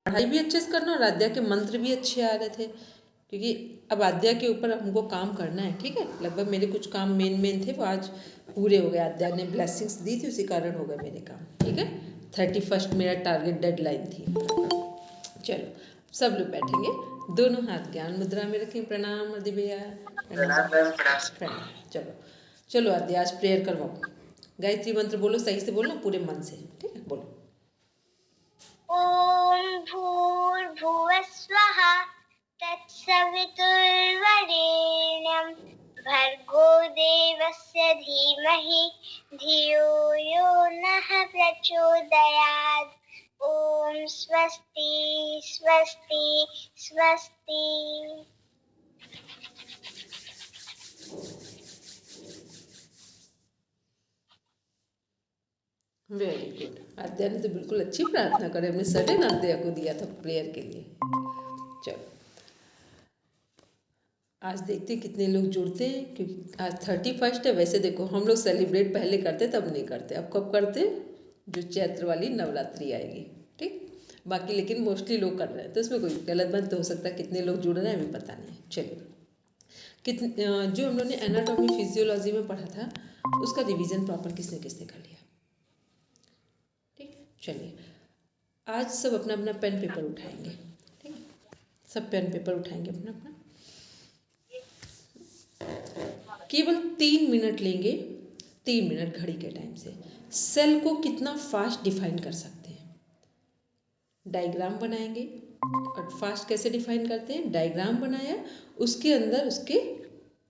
पढ़ाई भी अच्छे से करना और आद्या के मंत्र भी अच्छे आ रहे थे, क्योंकि अब आद्या के ऊपर हमको काम करना है। ठीक है, लगभग मेरे कुछ काम मेन थे वो आज पूरे हो गए। आद्या ने ब्लेसिंग्स दी थी, उसी कारण हो गए मेरे काम। ठीक है, 31 मेरा टारगेट डेडलाइन थी। चलो सब लोग बैठेंगे, दोनों हाथ ज्ञान मुद्रा में रखें। प्रणाम आदि भैया, प्रणाम। चलो चलो आद्या आज प्रेयर करवाओ, गायत्री मंत्र बोलो, सही से बोलना, पूरे मन से। ठीक है, बोलो। ओम भूर्भुवः स्वः तत्सवितुर्वरेण्यं भर्गो देवस्य धीमहि धियो यो नः प्रचोदयात्। ओम स्वस्ति स्वस्ति स्वस्ति। Very good. आद्या ने तो बिल्कुल अच्छी प्रार्थना करी, हमने सडन आद्या को दिया था प्रेयर के लिए। चलो आज देखते हैं कितने लोग जुड़ते हैं, क्योंकि आज 31 है। वैसे देखो हम लोग सेलिब्रेट पहले करते, तब नहीं करते। अब कब करते? जो चैत्र वाली नवरात्रि आएगी। ठीक, बाकी लेकिन मोस्टली लोग कर रहे हैं, तो इसमें कोई गलत बात तो हो सकता है। कितने लोग जुड़ रहे हैं अभी पता नहीं। चलिए, जो हम लोगों ने एनाटॉमी फिजियोलॉजी में पढ़ा था उसका रिवीजन प्रॉपर किसने किसने कर लिया? ठीक, चलिए आज सब अपना अपना पेन पेपर उठाएंगे। ठीक है, सब पेन पेपर उठाएंगे अपना अपना। केवल 3 मिनट लेंगे, 3 मिनट घड़ी के टाइम से सेल को कितना फास्ट डिफाइन कर सकते हैं। डायग्राम बनाएंगे, और फास्ट कैसे डिफाइन करते हैं? डायग्राम बनाया, उसके अंदर उसके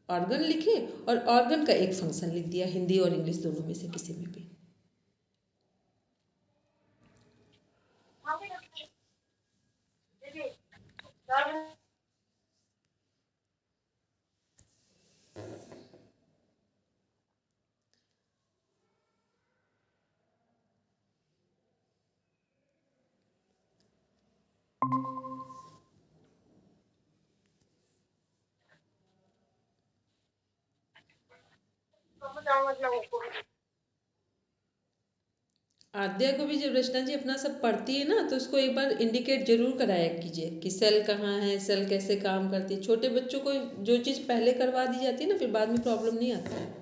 ऑर्गन लिखे, और ऑर्गन का एक फंक्शन लिख दिया, हिंदी और इंग्लिश दोनों में से किसी में भी। आद्या को भी जब रचना जी अपना सब पढ़ती है ना, तो उसको एक बार इंडिकेट जरूर कराया कीजिए कि सेल कहाँ है, सेल कैसे काम करती है। छोटे बच्चों को जो चीज़ पहले करवा दी जाती है ना, फिर बाद में प्रॉब्लम नहीं आता है।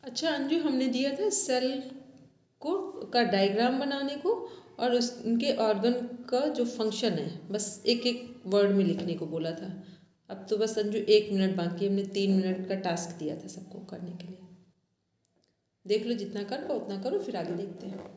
अच्छा अंजू, हमने दिया था सेल को का डायग्राम बनाने को और उस उनके ऑर्गन का जो फंक्शन है बस एक एक वर्ड में लिखने को बोला था। अब तो बस अंजू 1 मिनट बाकी, हमने 3 मिनट का टास्क दिया था सबको करने के लिए। देख लो, जितना कर पाओ उतना करो, फिर आगे देखते हैं।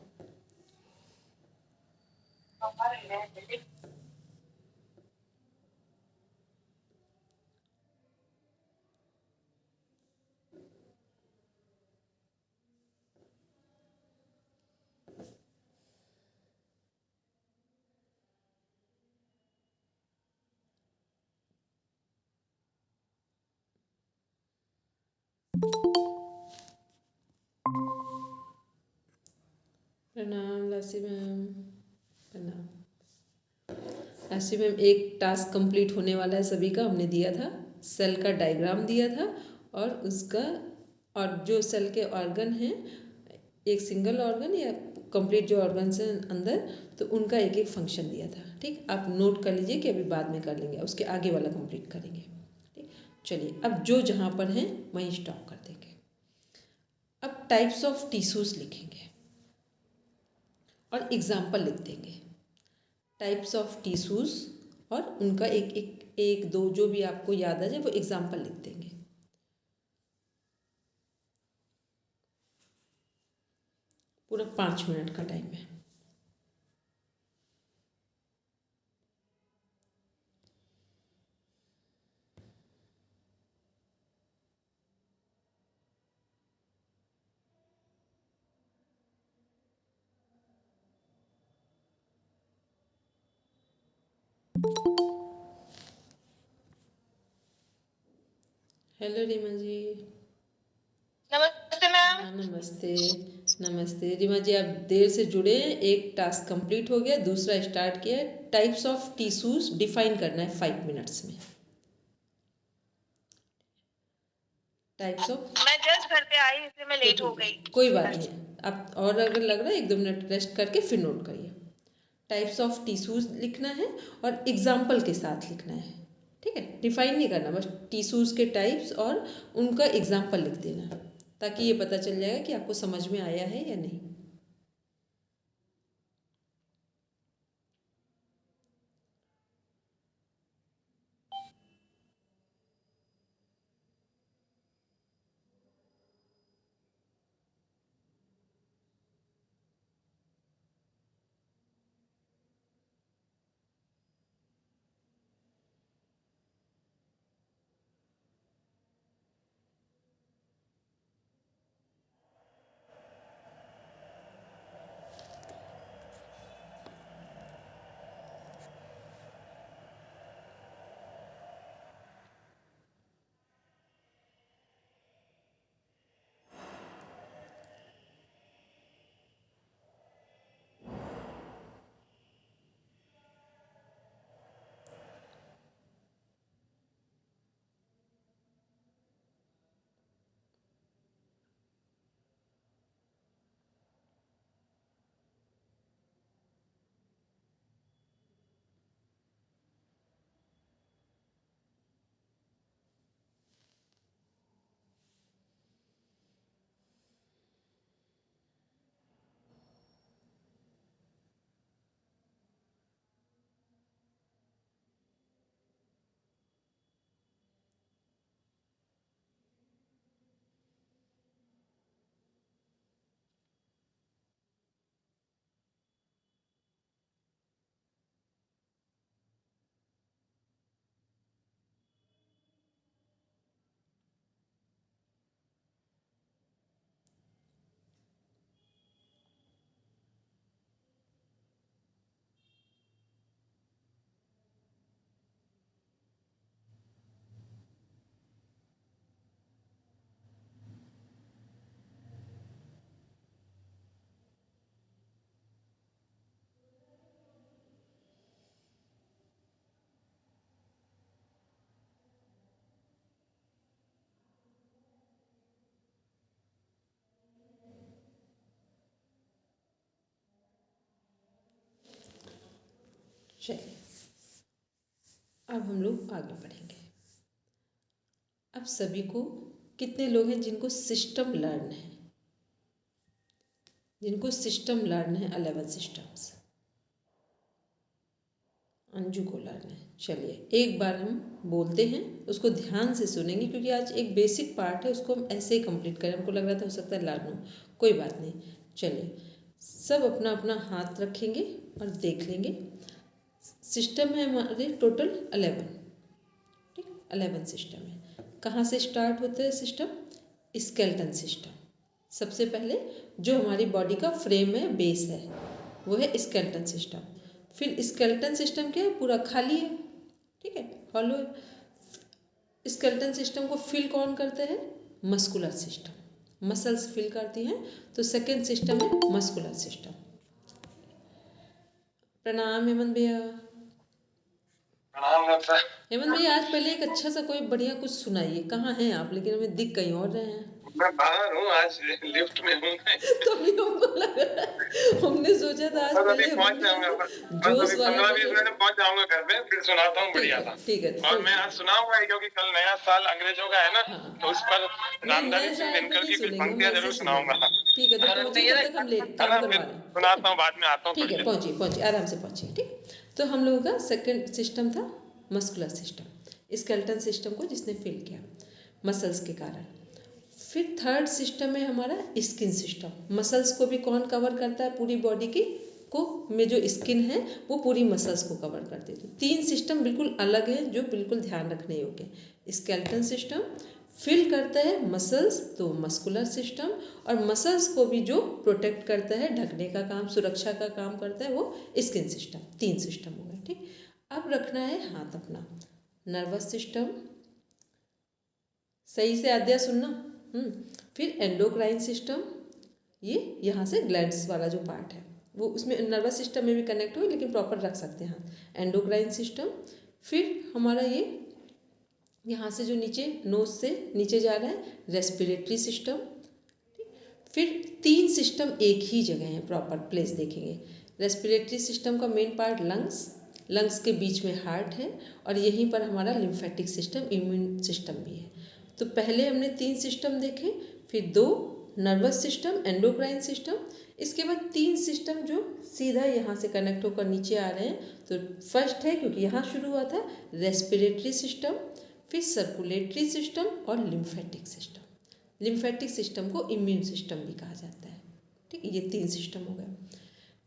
प्रणाम लासी मैम। प्रणाम लासी मैम। एक टास्क कंप्लीट होने वाला है सभी का। हमने दिया था सेल का डायग्राम दिया था और उसका, और जो सेल के ऑर्गन हैं, एक सिंगल ऑर्गन या कंप्लीट जो ऑर्गन्स हैं अंदर, तो उनका एक एक फंक्शन दिया था। ठीक, आप नोट कर लीजिए कि अभी बाद में कर लेंगे, उसके आगे वाला कंप्लीट करेंगे। ठीक, चलिए अब जो जहाँ पर हैं वहीं स्टॉप कर देंगे। अब टाइप्स ऑफ टिश्यूज लिखेंगे और एग्जाम्पल लिख देंगे। टाइप्स ऑफ टिश्यूज और उनका एक एक एक दो जो भी आपको याद आ जाए वो एग्जाम्पल लिख देंगे। पूरा 5 मिनट का टाइम है। हेलो रीमा जी। नमस्ते मैम। हाँ नमस्ते। नमस्ते रीमा जी, आप देर से जुड़े हैं। एक टास्क कंप्लीट हो गया, दूसरा स्टार्ट किया है। टाइप्स ऑफ टिश्यूज डिफाइन करना है 5 मिनट्स में। टाइप्स ऑफ, मैं जस्ट घर पे आई इसलिए मैं तो लेट हो ठीक है, गई। कोई बात नहीं है। आप और अगर लग रहा है 1-2 मिनट रेस्ट करके फिर नोट करिए। टाइप्स ऑफ टिश्यूज लिखना है और एग्जाम्पल के साथ लिखना है। ठीक है, डिफाइन नहीं करना, बस टिश्यूज के टाइप्स और उनका एग्जाम्पल लिख देना, ताकि ये पता चल जाएगा कि आपको समझ में आया है या नहीं। चलिए अब हम लोग आगे बढ़ेंगे। अब सभी को कितने लोग हैं जिनको सिस्टम लर्न है, जिनको सिस्टम लर्न है, 11 सिस्टम्स अंजू को लर्न है। चलिए एक बार हम बोलते हैं, उसको ध्यान से सुनेंगे क्योंकि आज एक बेसिक पार्ट है, उसको हम ऐसे ही कंप्लीट करें। हमको लग रहा था हो सकता है लर्न हो, कोई बात नहीं। चलिए सब अपना अपना हाथ रखेंगे और देख लेंगे। सिस्टम है हमारे टोटल 11, ठीक, 11 सिस्टम है। कहाँ से स्टार्ट होते हैं सिस्टम? Skeleton system. सबसे पहले जो हमारी बॉडी का फ्रेम है, बेस है, वो है स्केलेटन सिस्टम। फिर स्केलेटन सिस्टम क्या है? पूरा खाली है, ठीक है, हॉलो है। स्केलेटन सिस्टम को फिल कौन करते हैं? मस्कुलर सिस्टम, मसल्स फिल करती हैं। तो सेकेंड सिस्टम है मस्कुलर सिस्टम। प्रणाम हेमंत भैया। हेमंत भैया आज पहले एक अच्छा सा कोई बढ़िया कुछ सुनाइए। कहाँ हैं आप? लेकिन हमें दिख कहीं और रहे हैं। मैं बाहर हूँ, आज लिफ्ट में हूँ। तो अभी हमको लगा, हमने सोचा था आज पहले पहुंच जाऊंगा, जोश वाला 15-20 मिनट में पहुंच जाऊंगा घर में, फिर सुनाता हूँ बढ़िया सा। ठीक है। और मैं आज सुनाऊंगा क्योंकि कल नया साल अंग्रेजों का है ना, तो उस पर रामधारी सिंह दिनकर की कुछ पंक्तियां जरूर सुनाऊंगा। ठीक है, तो पहुंचिए, तब तक हम ले काम करवा रहे हैं। सुनाता हूँ, बाद में आता हूँ। ठीक है, पहुंचिए पहुंचिए, आराम से पहुंचिए। ठीक, तो हम लोगों का सेकंड सिस्टम था मस्कुलर सिस्टम, स्केलेटन सिस्टम को जिसने फिल किया मसल्स के कारण। फिर थर्ड सिस्टम है हमारा स्किन सिस्टम। मसल्स को भी कौन कवर करता है? पूरी बॉडी की को में जो स्किन है वो पूरी मसल्स को कवर करती है। तो 3 सिस्टम बिल्कुल अलग हैं जो बिल्कुल ध्यान रखने योग्य है। स्केलेटन सिस्टम फिल करता है मसल्स, तो मस्कुलर सिस्टम, और मसल्स को भी जो प्रोटेक्ट करता है, ढकने का काम, सुरक्षा का काम करता है, वो स्किन सिस्टम। 3 सिस्टम हो गए, ठीक। अब रखना है हाथ अपना। नर्वस सिस्टम, सही से आद्या सुनना। फिर एंडोक्राइन सिस्टम, ये यहाँ से ग्लैंड्स वाला जो पार्ट है वो उसमें नर्वस सिस्टम में भी कनेक्ट हो, लेकिन प्रॉपर रख सकते हैं हाथ। एंडोक्राइन सिस्टम, फिर हमारा ये यहाँ से जो नीचे नोज से नीचे जा रहा है रेस्पिरेटरी सिस्टम। फिर 3 सिस्टम एक ही जगह है, प्रॉपर प्लेस देखेंगे। रेस्पिरेटरी सिस्टम का मेन पार्ट लंग्स, लंग्स के बीच में हार्ट है, और यहीं पर हमारा लिम्फेटिक सिस्टम, इम्यून सिस्टम भी है। तो पहले हमने 3 सिस्टम देखे, फिर 2 नर्वस सिस्टम, एंडोक्राइन सिस्टम, इसके बाद 3 सिस्टम जो सीधा यहाँ से कनेक्ट होकर नीचे आ रहे हैं। तो फर्स्ट है, क्योंकि यहाँ शुरू हुआ था, रेस्पिरेटरी सिस्टम, फिर सर्कुलेटरी सिस्टम और लिम्फेटिक सिस्टम। लिम्फेटिक सिस्टम को इम्यून सिस्टम भी कहा जाता है, ठीक है। ये 3 सिस्टम हो गए।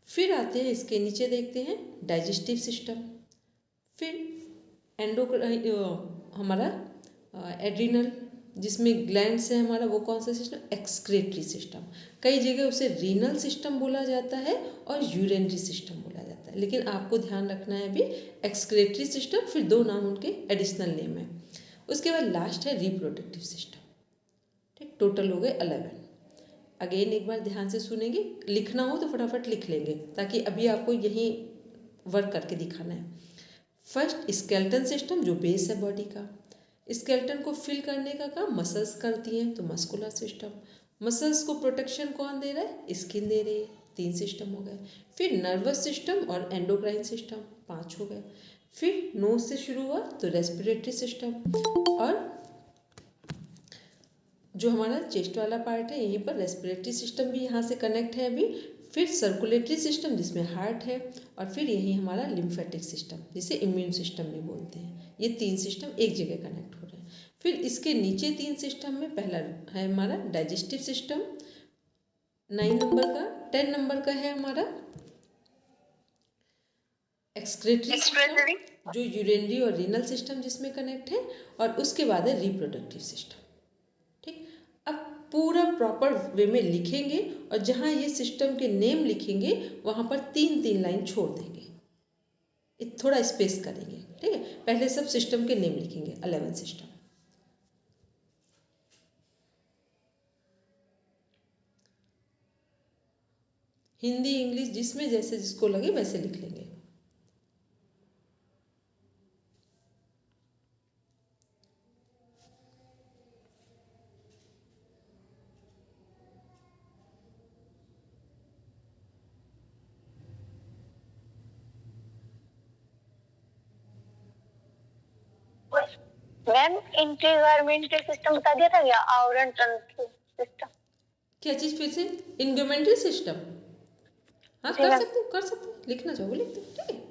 फिर आते हैं इसके नीचे, देखते हैं डाइजेस्टिव सिस्टम, फिर एंडोक्राइन, हमारा एड्रिनल जिसमें ग्लैंड्स है हमारा, वो कौन सा सिस्टम? Excretory system. कई जगह उसे रीनल सिस्टम बोला जाता है और यूरिनरी सिस्टम बोला जाता है, लेकिन आपको ध्यान रखना है अभी एक्सक्रेटरी सिस्टम, फिर 2 नाम उनके एडिशनल नेम है। उसके बाद लास्ट है रिप्रोडक्टिव सिस्टम, ठीक। टोटल हो गए 11। अगेन एक बार ध्यान से सुनेंगे, लिखना हो तो फटाफट लिख लेंगे, ताकि अभी आपको यहीं वर्क करके दिखाना है। फर्स्ट स्केलेटन सिस्टम, जो बेस है बॉडी का। स्केलेटन को फिल करने का काम मसल्स करती हैं, तो मस्कुलर सिस्टम। मसल्स को प्रोटेक्शन कौन दे रहा है? स्किन दे रही है। 3 सिस्टम हो गए। फिर नर्वस सिस्टम और एंडोक्राइन सिस्टम, 5 हो गए। फिर नोज से शुरू हुआ तो रेस्पिरेटरी सिस्टम, और जो हमारा चेस्ट वाला पार्ट है यहीं पर रेस्पिरेटरी सिस्टम भी यहाँ से कनेक्ट है अभी। फिर सर्कुलेटरी सिस्टम जिसमें हार्ट है, और फिर यही हमारा लिम्फेटिक सिस्टम जिसे इम्यून सिस्टम भी बोलते हैं। ये 3 सिस्टम एक जगह कनेक्ट हो रहे हैं। फिर इसके नीचे 3 सिस्टम में पहला है हमारा डाइजेस्टिव सिस्टम, 9 नंबर का। 10 नंबर का है हमारा एक्सक्रेटरी सिस्टम, जो यूरिनरी और रीनल सिस्टम जिसमें कनेक्ट है, और उसके बाद है रिप्रोडक्टिव सिस्टम, ठीक। अब पूरा प्रॉपर वे में लिखेंगे, और जहाँ ये सिस्टम के नेम लिखेंगे वहाँ पर 3-3 लाइन छोड़ देंगे, थोड़ा स्पेस करेंगे, ठीक है। पहले सब सिस्टम के नेम लिखेंगे, 11 सिस्टम। हिंदी इंग्लिश जिसमें जैसे जिसको लगे वैसे लिख लेंगे। मैम इंटीग्रमेंटरी सिस्टम बता दिया था क्या, आवरण तंत्र सिस्टम? क्या चीज़ फिर से? इंग्यूमेंट्री सिस्टम। हाँ कर सकते हो, कर सकते हो, लिखना चाहोगे लिख दो, ठीक है।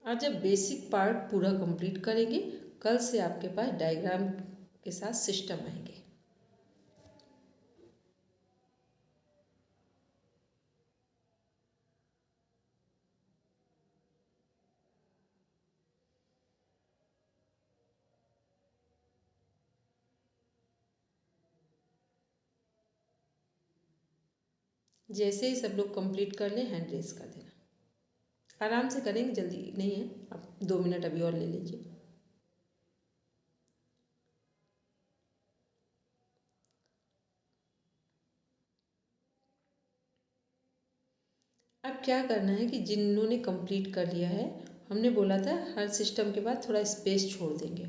आज जब बेसिक पार्ट पूरा कंप्लीट करेंगे, कल से आपके पास डायग्राम के साथ सिस्टम आएंगे। जैसे ही सब लोग कंप्लीट कर लें, हैंड रेस कर देना। आराम से करेंगे, जल्दी नहीं है, आप 2 मिनट अभी और ले लीजिए। अब क्या करना है कि जिन्होंने कंप्लीट कर लिया है, हमने बोला था हर सिस्टम के बाद थोड़ा स्पेस छोड़ देंगे।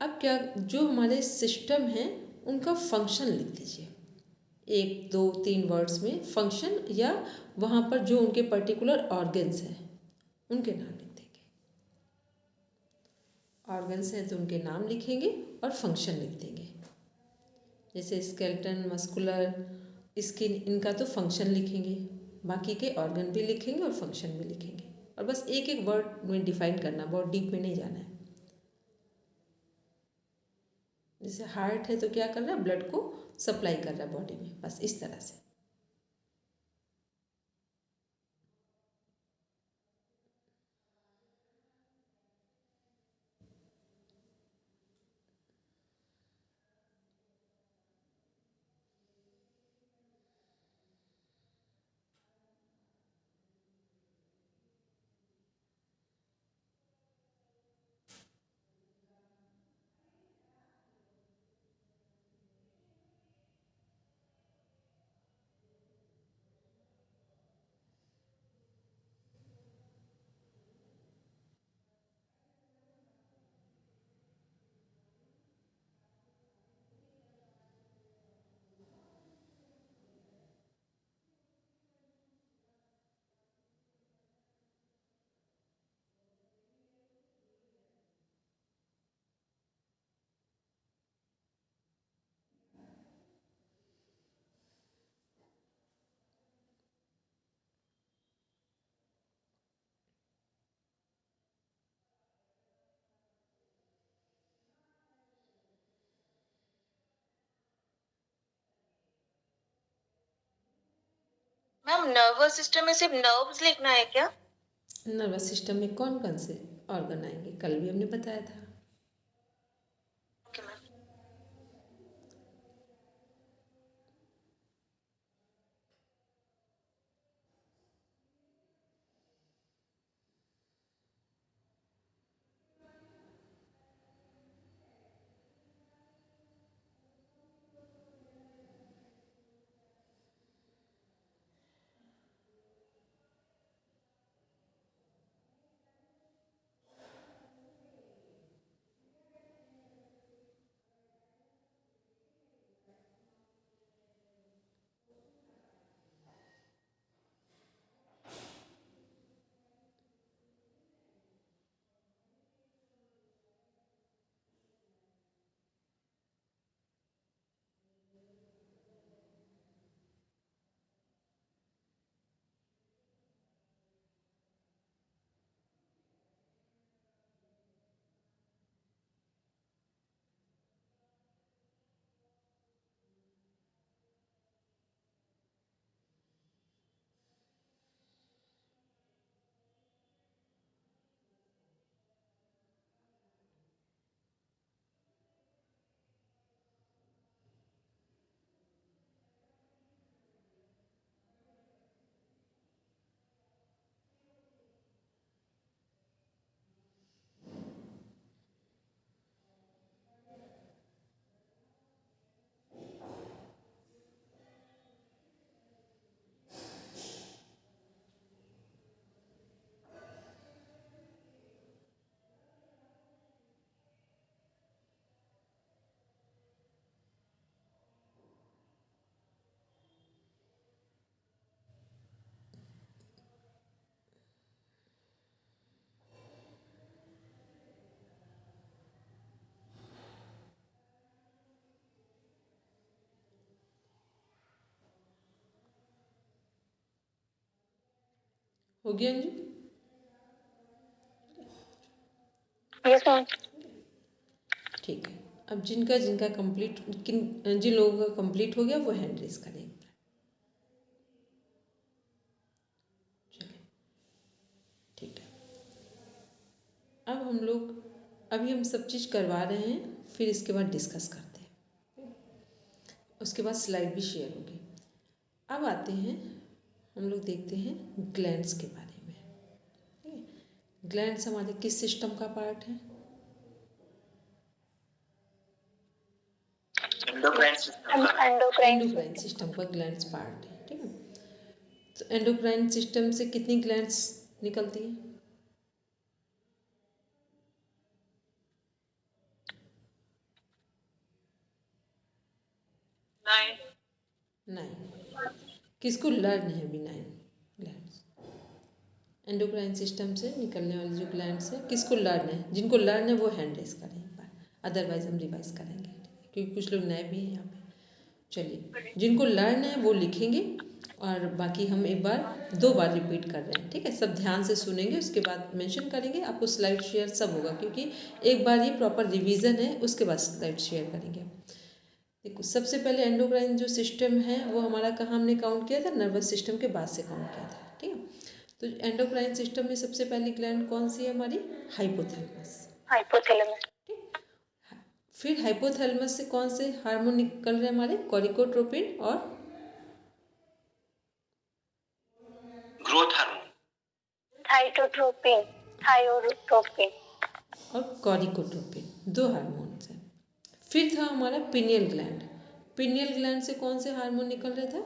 अब क्या, जो हमारे सिस्टम हैं उनका फंक्शन लिख दीजिए, 1 2 3 वर्ड्स में फंक्शन, या वहाँ पर जो उनके पर्टिकुलर ऑर्गन्स हैं उनके नाम लिख देंगे। ऑर्गन्स हैं तो उनके नाम लिखेंगे और फंक्शन लिख देंगे। जैसे स्केलेटन, मस्कुलर, स्किन, इनका तो फंक्शन लिखेंगे, बाकी के ऑर्गन भी लिखेंगे और फंक्शन भी लिखेंगे। और बस एक एक वर्ड में डिफाइन करना, बहुत डीप में नहीं जाना है। जैसे हार्ट है तो क्या कर रहा है, ब्लड को सप्लाई कर रहा है बॉडी में, बस इस तरह से। मैम नर्वस सिस्टम में सिर्फ नर्व्स लिखना है क्या? नर्वस सिस्टम में कौन कौन से ऑर्गन आएंगे, कल भी हमने बताया था। Okay ma'am. हो गया अंजू? Yes ma'am. ठीक है, अब जिनका जिनका कंप्लीट जिन लोगों का कंप्लीट हो गया वो हैंड रेस करें। चलिए ठीक है, अब हम लोग अभी हम सब चीज़ करवा रहे हैं, फिर इसके बाद डिस्कस करते हैं, उसके बाद स्लाइड भी शेयर होगी। अब आते हैं हम लोग देखते हैं ग्लैंड्स के बारे में। ग्लैंड्स हमारे किस सिस्टम का पार्ट है? एंडोक्राइन एंडोक्राइन सिस्टम का ग्लैंड्स पार्ट है। ठीक है, तो एंडोक्राइन सिस्टम से कितनी ग्लैंड्स निकलती हैं? 9। किसको लर्न है अभी 9 ग्लैंड्स? एंडोक्राइन सिस्टम से निकलने वाली जो ग्लैंड्स है किसको लर्न है? जिनको लर्न है वो हैंड रेस करें, अदरवाइज हम रिवाइज करेंगे क्योंकि कुछ लोग नए भी हैं यहाँ पे। चलिए, जिनको लर्न है वो लिखेंगे और बाकी हम एक बार 2 बार रिपीट कर रहे हैं। ठीक है, सब ध्यान से सुनेंगे, उसके बाद मेंशन करेंगे, आपको स्लाइड शेयर सब होगा क्योंकि एक बार ये प्रॉपर रिवीजन है, उसके बाद स्लाइड शेयर करेंगे। देखो, सबसे पहले एंडोक्राइन जो सिस्टम है वो हमारा कहाँ हमने काउंट किया था? नर्वस सिस्टम के बाद से काउंट किया था। ठीक है, तो एंडोक्राइन सिस्टम में सबसे पहली ग्लैंड कौन सी है हमारी? हाइपोथैलेमस। हाइपोथैलेमस। फिर हाइपोथैलेमस से कौन से हार्मोन निकल रहे हैं हमारे? कॉरिकोट्रोपिन और ग्रोथ हार्मोन, थायोट्रोपिन और कॉरिकोट्रोपिन, 2 हार्मोन्स हैं। फिर था हमारा पिनियल ग्लैंड। पिनियल ग्लैंड से कौन से हार्मोन निकल रहे थे?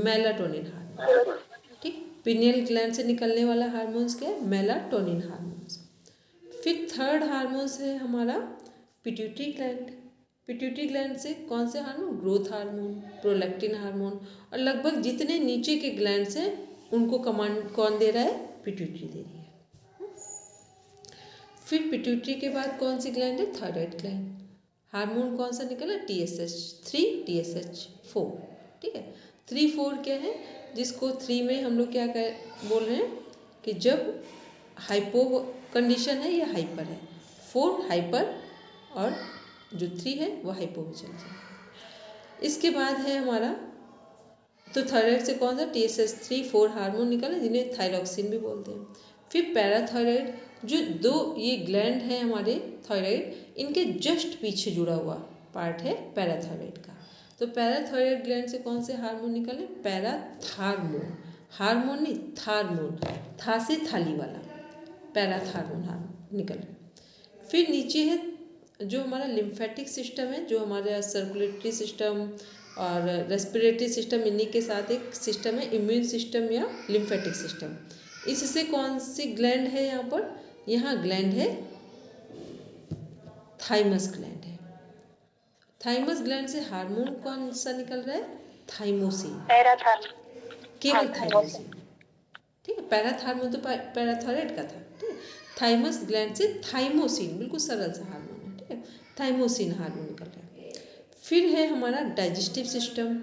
Melatonin hormone. ठीक, पिनियल ग्लैंड से निकलने वाला हार्मोन्स क्या है? Melatonin hormones. फिर थर्ड हार्मोन्स है हमारा पिट्यूटरी ग्लैंड। पिट्यूटरी ग्लैंड से कौन से hormone? Growth hormone, prolactin hormone, और लगभग जितने नीचे के ग्लैंड्स हैं उनको कमांड कौन दे रहा है? पिट्यूटरी दे रही है। फिर पिट्यूटरी के बाद कौन सी ग्लैंड है? Thyroid gland. हार्मोन कौन सा निकला? TSH3, TSH4। ठीक है, 3-4 क्या है? जिसको 3 में हम लोग क्या बोल रहे हैं कि जब हाइपो कंडीशन है या हाइपर है, 4 हाइपर और जो 3 है वो हाइपो में चल जाए। इसके बाद है हमारा, तो थायराइड से कौन सा? TSH3-4 हार्मोन निकला जिन्हें थायरॉक्सिन भी बोलते हैं। फिर पैराथायराइड, जो 2 ये ग्लैंड है हमारे थायराइड, इनके जस्ट पीछे जुड़ा हुआ पार्ट है पैराथायराइड का। तो पैराथायराइड ग्लैंड से कौन से हार्मोन निकले? पैराथार्मोन, हार्मोन नहीं थार्मोन, था से थाली वाला, पैराथार्मोन हार्मोन निकल। फिर नीचे है जो हमारा लिम्फेटिक सिस्टम है, जो हमारा सर्कुलेटरी सिस्टम और रेस्पिरेटरी सिस्टम, इन्हीं के साथ एक सिस्टम है इम्यून सिस्टम या लिम्फेटिक सिस्टम। इससे कौन सी ग्लैंड है यहाँ पर? यहाँ ग्लैंड है थाइमस ग्लैंड है। थाइमस ग्लैंड से हार्मोन कौन सा निकल रहा है? थाइमोसिन, केवल थाइमोसिन। ठीक है, पैराथार्मोन तो पैराथायराइड का था। ठीक है, थाइमस ग्लैंड से थाइमोसिन, बिल्कुल सरल सा हार्मोन है। ठीक है, थाइमोसिन हार्मोन निकल रहा है। फिर है हमारा डाइजेस्टिव सिस्टम,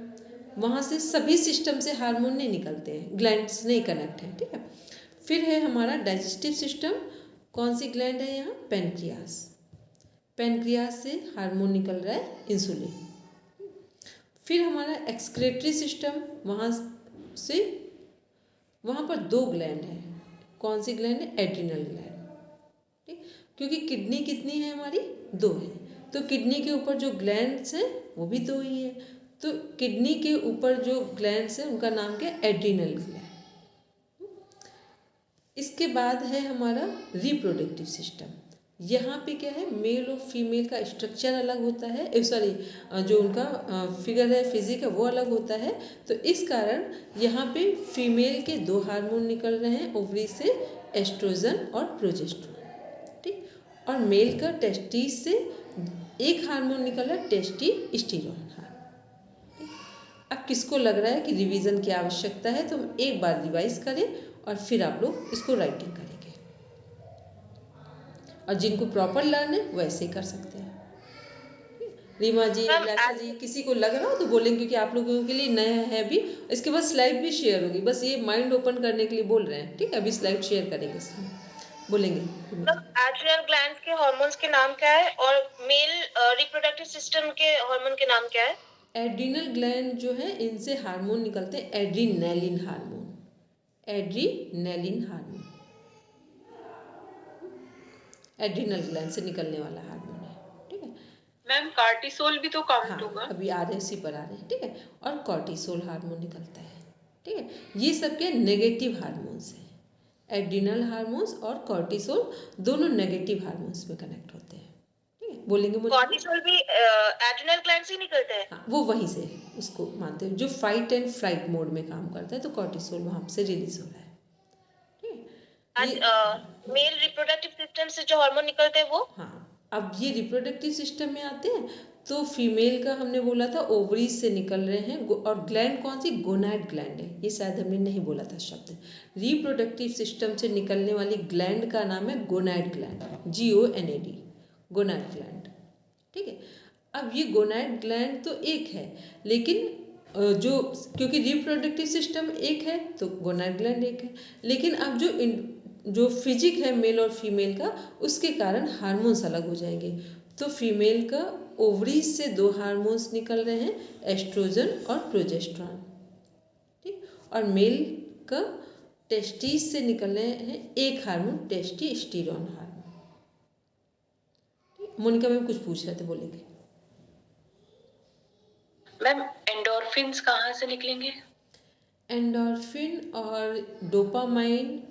वहाँ से सभी सिस्टम से हार्मोन नहीं निकलते हैं, ग्लैंड्स नहीं कनेक्ट हैं। ठीक है, फिर है हमारा डाइजेस्टिव सिस्टम, कौन सी ग्लैंड है यहाँ? पेनक्रियास। पेनक्रियास से हार्मोन निकल रहा है इंसुलिन। फिर हमारा एक्सक्रेटरी सिस्टम, वहाँ से, वहाँ पर 2 ग्लैंड है। कौन सी ग्लैंड है? Adrenal gland. ठीक, क्योंकि किडनी कितनी है हमारी? 2 है, तो किडनी के ऊपर जो ग्लैंड्स हैं वो भी 2 ही है। तो किडनी के ऊपर जो ग्लैंड्स हैं उनका नाम क्या? Adrenal gland. इसके बाद है हमारा रिप्रोडक्टिव सिस्टम। यहाँ पे क्या है? मेल और फीमेल का स्ट्रक्चर अलग होता है, सॉरी जो उनका फिगर है, फिजिक है, वो अलग होता है। तो इस कारण यहाँ पे फीमेल के 2 हार्मोन निकल रहे हैं ओवरी से, एस्ट्रोजन और प्रोजेस्टेरोन। ठीक, और मेल का टेस्टिस से एक हार्मोन निकल रहा है, टेस्टोस्टेरोन। अब किसको लग रहा है कि रिवीजन की आवश्यकता है, तो हम एक बार रिवाइज करें और फिर आप लोग इसको राइटिंग करेंगे। और जिनको प्रॉपर लर्न है वो ऐसे ही कर सकते हैं। रीमा जी, मैम अभिलाषा जी, किसी को लग रहा हो तो बोलेंगे, क्योंकि आप लोगों के लिए नया है भी। इसके बाद स्लाइड भी शेयर होगी, बस ये माइंड ओपन करने के लिए बोल रहे हैं, ठीक है। अभी स्लाइड शेयर करेंगे, इसमें बोलेंगे। एड्रिनल ग्लैंड्स के हार्मोन्स के नाम क्या है और मेल रिप्रोडक्टिव सिस्टम के हार्मोन के नाम क्या है? एड्रिनल ग्लैंड जो है, इनसे हार्मोन निकलते हैं, एड्रीनैलिन हार्मोन, एड्रीनैलिन हार्मोन एड्रिनल ग्लैंड से निकलने वाला हार्मोन है, ठीक है। मैम कार्टिसोल भी तो काउंट होगा। हाँ, अभी आ रहे हैं, उसी पर आ रहे हैं, ठीक है। और कॉर्टिसोल हार्मोन निकलता है, ठीक है। ये सब के नेगेटिव हार्मोन्स हैं। एड्रिनल हार्मोन्स और कॉर्टिसोल दोनों नेगेटिव हार्मोन्स में कनेक्ट होते हैं, ठीक है। बोलेंगे मुझे। कॉर्टिसोल भी एड्रिनल ग्लैंड से ही निकलता है? हाँ, वो वहीं से उसको मानते हैं, जो फाइट एंड फ्लाइट मोड में काम करता है, तो कॉर्टिसोल वहाँ से रिलीज हो रहा है, ठीक है। एंड मेल रिप्रोडक्टिव सिस्टम से जो हार्मोन निकलते हैं वो? हाँ, अब ये रिप्रोडक्टिव सिस्टम में आते हैं, तो फीमेल का हमने बोला था ओवरीज से निकल रहे हैं, और ग्लैंड कौन सी, गोनाड ग्लैंड है, ये शायद हमने नहीं बोला था शब्द। रिप्रोडक्टिव सिस्टम से निकलने वाली ग्लैंड का नाम है gonad gland, GONAD, gonad gland, ठीक है। अब ये गोनाड ग्लैंड तो एक है, लेकिन जो, क्योंकि रिप्रोडक्टिव सिस्टम एक है तो गोनाड ग्लैंड एक है, लेकिन अब जो फिजिक है मेल और फीमेल का, उसके कारण हार्मोन्स अलग हो जाएंगे। तो फीमेल का ओवरीज से 2 हार्मोन्स निकल रहे हैं, एस्ट्रोजन और प्रोजेस्टेरॉन, ठीक। और मेल का टेस्टिस से निकल रहे हैं एक हार्मोन, टेस्टोस्टेरोन हार्मोन, ठीक। मोनिका मैम कुछ पूछ रहे थे, बोलेंगे। मैम एंडोर्फिन्स कहाँ से निकलेंगे? एंडोर्फिन और डोपामाइन